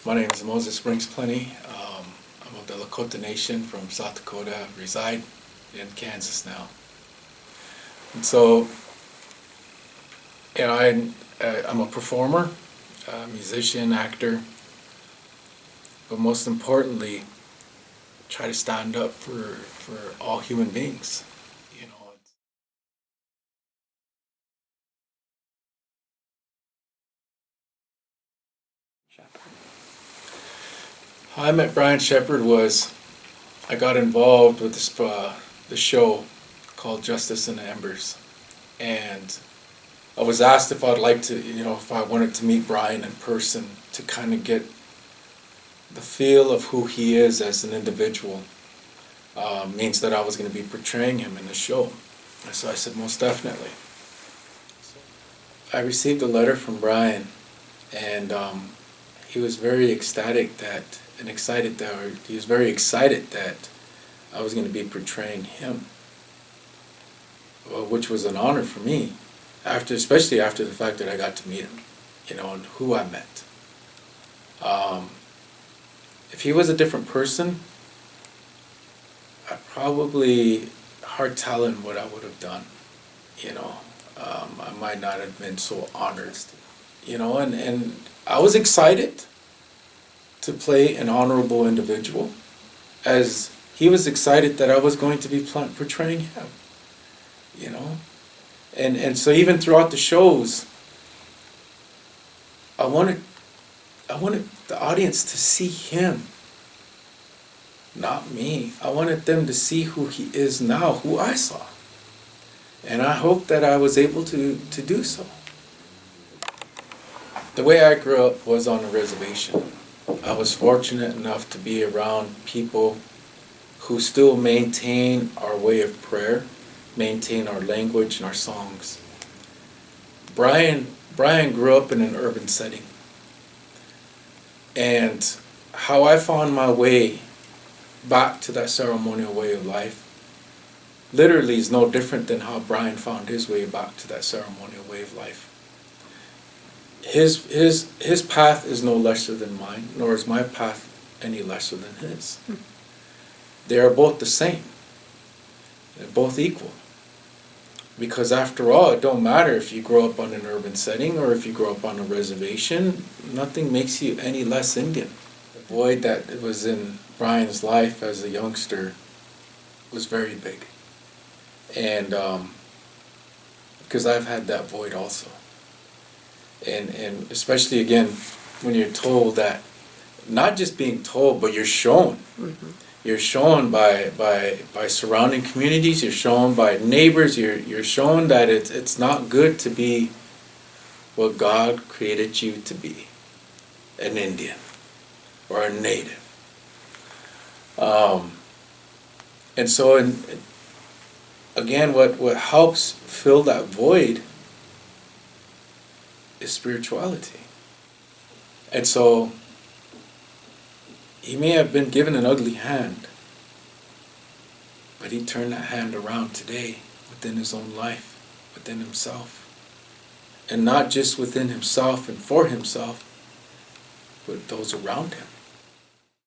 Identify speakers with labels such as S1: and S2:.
S1: My name is Moses Springs Plenty. I'm of the Lakota Nation from South Dakota. Reside in Kansas now. And so, I'm a performer, a musician, actor, but most importantly, try to stand up for all human beings. You know, how I met Bryan Sheppard was I got involved with the show called Justice in the Embers, and I was asked if I'd like to, if I wanted to meet Bryan in person to kind of get the feel of who he is as an individual. Means that I was going to be portraying him in the show. And so I said, most definitely. I received a letter from Bryan, and he was very ecstatic he was very excited that I was going to be portraying him, which was an honor for me, especially after the fact that I got to meet him, and who I met. If he was a different person, hard telling what I would have done. I might not have been so honored, and I was excited to play an honorable individual, as he was excited that I was going to be portraying him, and so even throughout the shows, I wanted the audience to see him, not me. I wanted them to see who he is now, who I saw. And I hope that I was able to do so. The way I grew up was on a reservation. I was fortunate enough to be around people who still maintain our way of prayer, maintain our language and our songs. Bryan grew up in an urban setting. And how I found my way back to that ceremonial way of life literally is no different than how Bryan found his way back to that ceremonial way of life. His path is no lesser than mine, nor is my path any lesser than his. They are both the same. They're both equal. Because after all, it don't matter if you grow up on an urban setting or if you grow up on a reservation. Nothing makes you any less Indian. The void that was in Bryan's life as a youngster was very big. And because I've had that void also. And especially again, when you're told that, not just being told, but you're shown. Mm-hmm. You're shown by surrounding communities, you're shown by neighbors, you're shown that it's not good to be what God created you to be, an Indian or a native. And so, again, what helps fill that void is spirituality. And so, he may have been given an ugly hand, but he turned that hand around today within his own life, within himself. And not just within himself and for himself, but those around him.